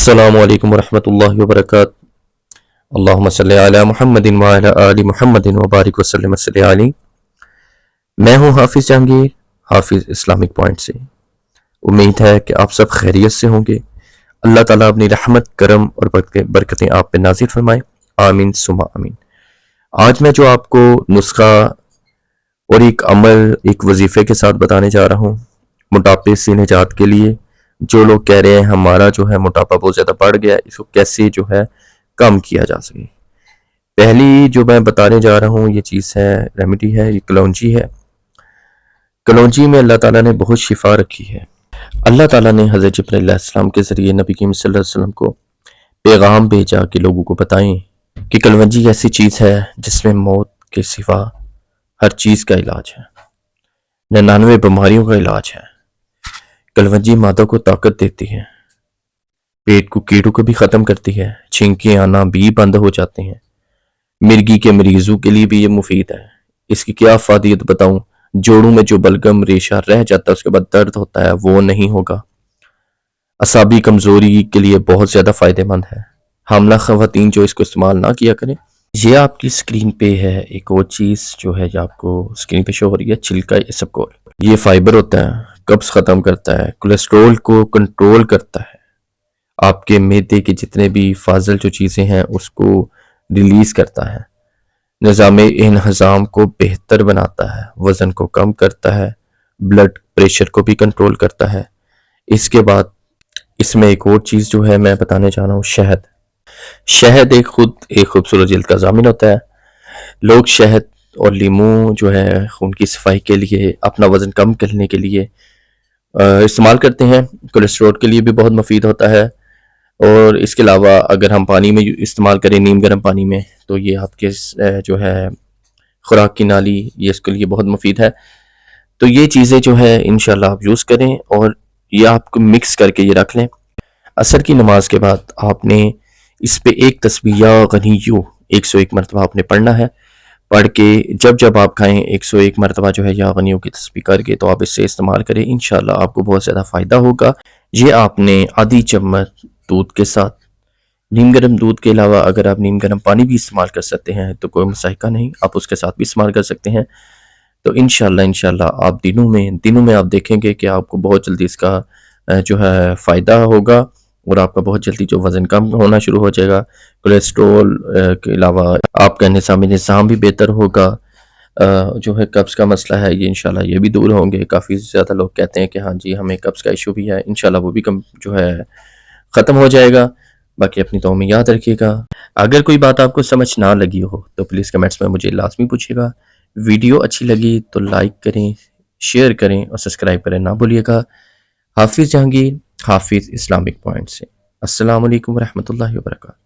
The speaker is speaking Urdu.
السلام علیکم ورحمۃ اللہ وبرکاتہ۔ اللہم صلی علی محمد وعلی آل محمد وبارک وسلم علیہ۔ میں ہوں حافظ جہانگیر، حافظ اسلامک پوائنٹ سے۔ امید ہے کہ آپ سب خیریت سے ہوں گے۔ اللہ تعالیٰ اپنی رحمت، کرم اور برکتیں آپ پہ نازل فرمائے، آمین ثم آمین۔ آج میں جو آپ کو نسخہ اور ایک عمل، ایک وظیفے کے ساتھ بتانے جا رہا ہوں موٹاپے سے نجات کے لیے۔ جو لوگ کہہ رہے ہیں ہمارا جو ہے موٹاپا بہت زیادہ بڑھ گیا، اس کو کیسے جو ہے کم کیا جا سکے۔ پہلی جو میں بتانے جا رہا ہوں یہ چیز ہے، ریمیڈی ہے، یہ کلونجی ہے۔ کلونجی میں اللہ تعالیٰ نے بہت شفا رکھی ہے۔ اللہ تعالیٰ نے حضرت جبرائیل علیہ السلام کے ذریعے نبی کریم صلی اللہ علیہ وسلم کو پیغام بھیجا کہ لوگوں کو بتائیں کہ کلونجی ایسی چیز ہے جس میں موت کے سوا ہر چیز کا علاج ہے، 99 بیماریوں کا علاج ہے۔ کلونجی معدہ کو طاقت دیتی ہے، پیٹ کو کیڑوں کو بھی ختم کرتی ہے، چھینکیں آنا بھی بند ہو جاتے ہیں۔ مرگی کے مریضوں کے لیے بھی یہ مفید ہے۔ اس کی کیا افادیت بتاؤں، جوڑوں میں جو بلغم ریشہ رہ جاتا ہے اس کے بعد درد ہوتا ہے وہ نہیں ہوگا۔ اعصابی کمزوری کے لیے بہت زیادہ فائدہ مند ہے۔ حاملہ خواتین جو اس کو استعمال نہ کیا کریں۔ یہ آپ کی سکرین پہ ہے ایک اور چیز جو ہے، یہ آپ کو سکرین پہ شو ہو رہی ہے، چھلکا اسپغول۔ یہ فائبر ہوتا ہے، قبض ختم کرتا ہے، کولیسٹرول کو کنٹرول کرتا ہے، آپ کے معدے کے جتنے بھی فاضل جو چیزیں ہیں اس کو ریلیز کرتا ہے، نظام انہضام کو بہتر بناتا ہے، وزن کو کم کرتا ہے، بلڈ پریشر کو بھی کنٹرول کرتا ہے۔ اس کے بعد اس میں ایک اور چیز جو ہے میں بتانے چاہ رہا ہوں، شہد۔ شہد ایک خوبصورت جلد کا ضامن ہوتا ہے۔ لوگ شہد اور لیموں جو ہے خون کی صفائی کے لیے، اپنا وزن کم کرنے کے لیے استعمال کرتے ہیں۔ کولیسٹرول کے لیے بھی بہت مفید ہوتا ہے، اور اس کے علاوہ اگر ہم پانی میں استعمال کریں، نیم گرم پانی میں، تو یہ آپ کے جو ہے خوراک کی نالی، یہ اس کے لیے بہت مفید ہے۔ تو یہ چیزیں جو ہے انشاءاللہ آپ یوز کریں، اور یہ آپ کو مکس کر کے یہ رکھ لیں۔ عصر کی نماز کے بعد آپ نے اس پہ ایک تسبیح یا غنیو 101 مرتبہ آپ نے پڑھنا ہے۔ پڑھ کے جب آپ کھائیں 101 مرتبہ جو ہے یا غنیوں کی تسبیح کر کے تو آپ اس سے استعمال کریں، انشاءاللہ آپ کو بہت زیادہ فائدہ ہوگا۔ یہ آپ نے آدھی چمچ دودھ کے ساتھ، نیم گرم دودھ کے علاوہ اگر آپ نیم گرم پانی بھی استعمال کر سکتے ہیں تو کوئی مسائل نہیں، آپ اس کے ساتھ بھی استعمال کر سکتے ہیں۔ تو انشاءاللہ آپ دنوں میں آپ دیکھیں گے کہ آپ کو بہت جلدی اس کا جو ہے فائدہ ہوگا، اور آپ کا بہت جلدی جو وزن کم ہونا شروع ہو جائے گا۔ کولیسٹرول کے علاوہ آپ کا نظام بھی بہتر ہوگا۔ جو ہے قبض کا مسئلہ ہے یہ انشاءاللہ یہ بھی دور ہوں گے۔ کافی زیادہ لوگ کہتے ہیں کہ ہاں جی ہمیں قبض کا ایشو بھی ہے، انشاءاللہ وہ بھی جو ہے ختم ہو جائے گا۔ باقی اپنی دعاؤں میں یاد رکھیے گا۔ اگر کوئی بات آپ کو سمجھ نہ لگی ہو تو پلیز کمنٹس میں مجھے لازمی پوچھیے گا۔ ویڈیو اچھی لگی تو لائک کریں، شیئر کریں اور سبسکرائب کریں نہ بھولیے گا۔ حافظ جہانگیر، حافظ اسلامک پوائنٹ سے۔ السلام علیکم ورحمۃ اللہ وبرکاتہ۔